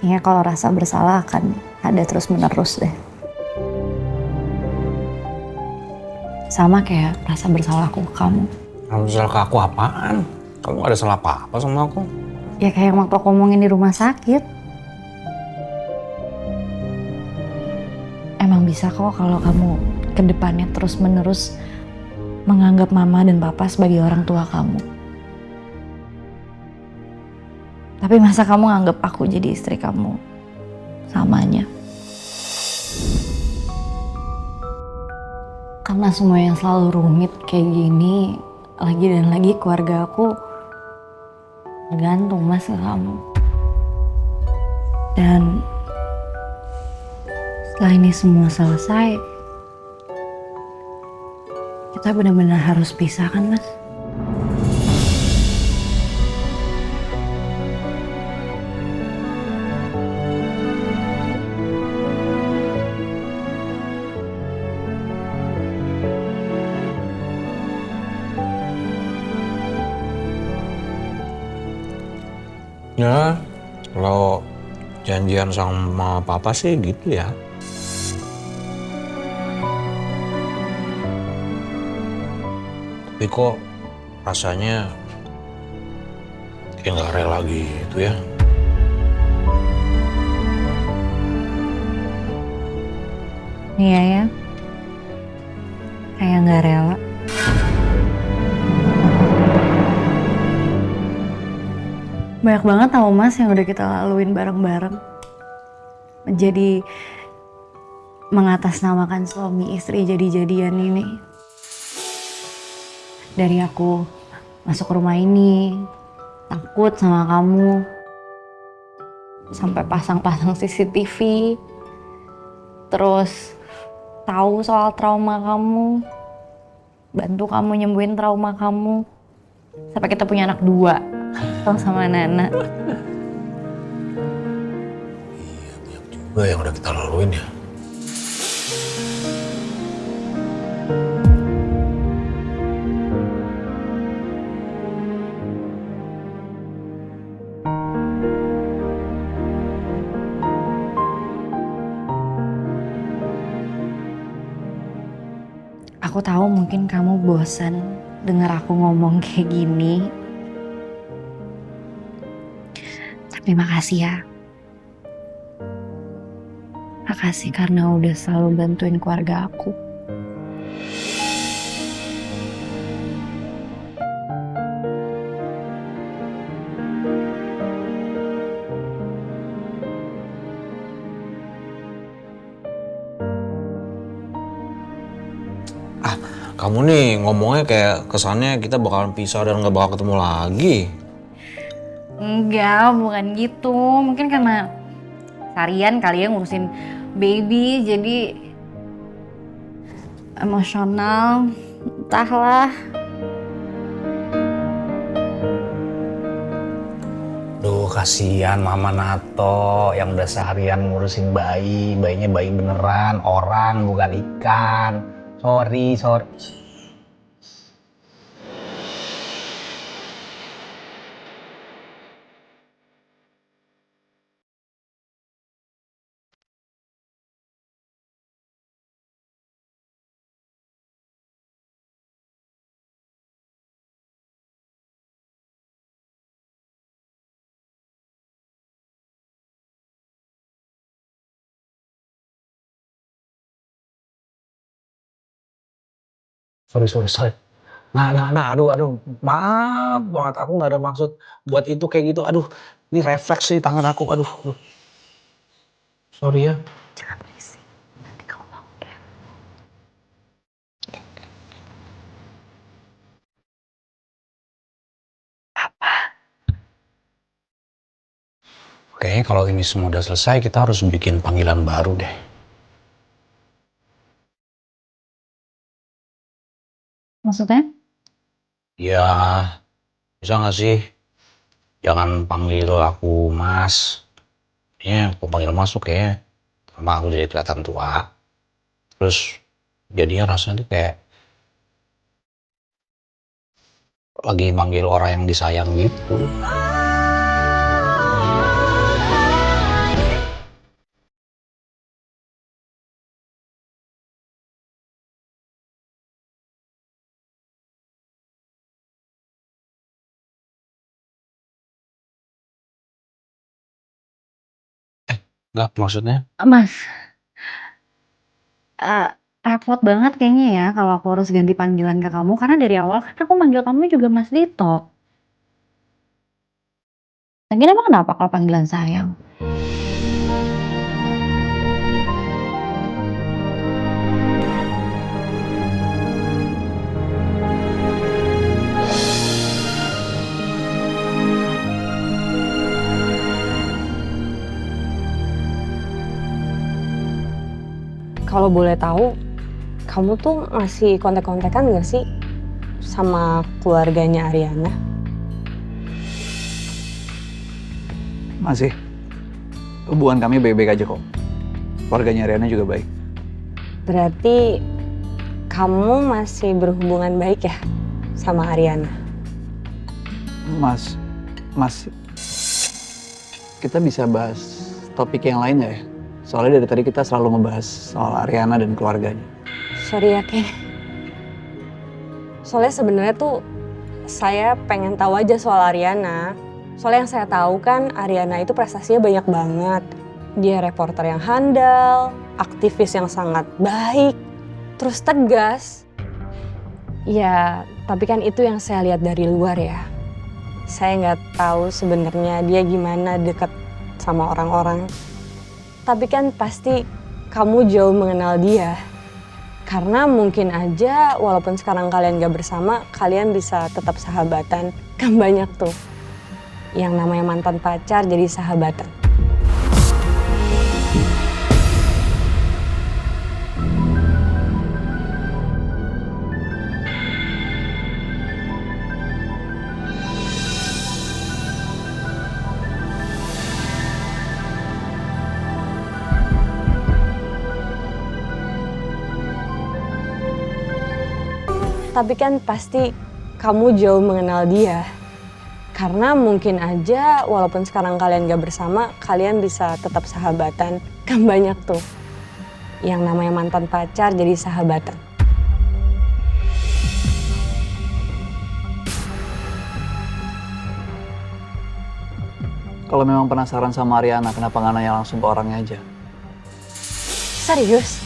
Kayaknya kalau rasa bersalah akan ada terus menerus deh. Sama kayak rasa bersalah aku ke kamu. Kamu salah ke aku apaan? Kamu gak ada salah apa-apa sama aku. Ya kayak waktu aku ngomongin di rumah sakit. Emang bisa kok kalau kamu ke depannya terus menerus menganggap mama dan papa sebagai orang tua kamu. Tapi masa kamu nganggap aku jadi istri kamu samanya? Karena semua yang selalu rumit kayak gini, lagi dan lagi keluarga aku bergantung mas ke kamu. Dan setelah ini semua selesai, kita benar-benar harus pisah kan mas? Ya, kalau janjian sama papa sih gitu ya. Tapi kok rasanya kayak gak rela gitu ya. Iya ya, kayak nggak rela. Banyak banget tau mas yang udah kita laluin bareng-bareng. Jadi mengatasnamakan suami istri jadi-jadian ini. Dari aku masuk rumah ini, takut sama kamu. Sampai pasang-pasang CCTV. Terus tahu soal trauma kamu. Bantu kamu nyembuhin trauma kamu. Sampai kita punya anak 2. Tau sama Nana. Iya, banyak juga yang udah kita laluin ya. Aku tahu mungkin kamu bosan dengar aku ngomong kayak gini. Tapi makasih ya. Makasih karena udah selalu bantuin keluarga aku. Kamu nih ngomongnya kayak kesannya kita bakalan pisah dan gak bakal ketemu lagi. Enggak, bukan gitu. Mungkin karena seharian kali ya ngurusin baby, jadi emosional. Entahlah. Duh, kasihan Mama Nato yang udah seharian ngurusin bayi. Bayinya bayi beneran, orang bukan ikan. Sorry. Sorry. Nah, aduh, maaf banget, aku nggak ada maksud buat itu kayak gitu, aduh, ini refleks sih tangan aku, aduh, sorry ya. Jangan berisik. Nanti kamu bangun ya. Kayaknya kalau ini semua udah selesai, kita harus bikin panggilan baru deh. Maksudnya? Ya, bisa nggak sih, jangan panggil aku Mas. Ini aku panggil Mas tuh kayak, sama aku jadi kelihatan tua. Terus jadinya rasanya tuh kayak lagi manggil orang yang disayang gitu. Enggak, maksudnya? Mas, eh, repot banget kayaknya ya kalau aku harus ganti panggilan ke kamu. Karena dari awal kan aku manggil kamu juga Mas Dito. Lagi emang kenapa kalau panggilan sayang? Kalau boleh tahu, kamu tuh masih kontak-kontakan gak sih sama keluarganya Ariana? Masih. Hubungan kami baik-baik aja kok. Keluarganya Riana juga baik. Berarti kamu masih berhubungan baik ya sama Ariana? Mas, kita bisa bahas topik yang lain ya? Soalnya dari tadi kita selalu ngebahas soal Ariana dan keluarganya. Sorry ya, Kay. Soalnya sebenarnya tuh saya pengen tahu aja soal Ariana. Soalnya yang saya tahu kan Ariana itu prestasinya banyak banget. Dia reporter yang handal, aktivis yang sangat baik, terus tegas. Ya, tapi kan itu yang saya lihat dari luar ya. Saya nggak tahu sebenarnya dia gimana deket sama orang-orang. Tapi kan pasti kamu jauh mengenal dia. Karena mungkin aja walaupun sekarang kalian gak bersama, kalian bisa tetap sahabatan. Kan banyak tuh yang namanya mantan pacar jadi sahabatan. Tapi kan pasti kamu jauh mengenal dia. Karena mungkin aja walaupun sekarang kalian gak bersama, kalian bisa tetap sahabatan. Kan banyak tuh yang namanya mantan pacar jadi sahabatan. Kalau memang penasaran sama Ariana, kenapa nggak nanya langsung ke orangnya aja? Serius?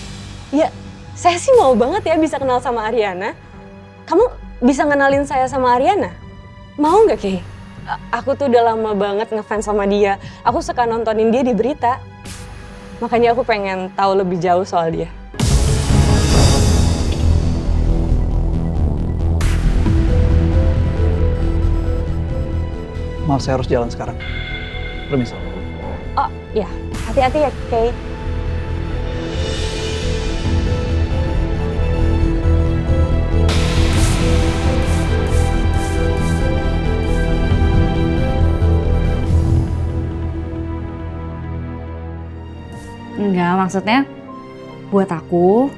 Ya, saya sih mau banget ya bisa kenal sama Ariana. Kamu bisa ngenalin saya sama Ariana? Mau nggak, Kay? Aku tuh udah lama banget ngefans sama dia. Aku suka nontonin dia di berita. Makanya aku pengen tahu lebih jauh soal dia. Maaf, saya harus jalan sekarang. Permisi. Oh, ya. Hati-hati ya, Kay. Enggak, maksudnya buat aku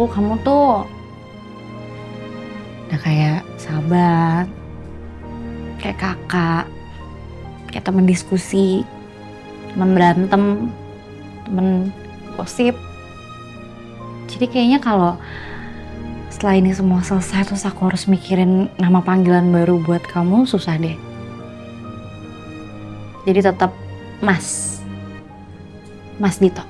kamu tuh udah kayak sahabat, kayak kakak, kayak temen diskusi, temen berantem, temen gosip. Jadi kayaknya kalau setelah ini semua selesai terus aku harus mikirin nama panggilan baru buat kamu, susah deh. Jadi tetap Mas Dito.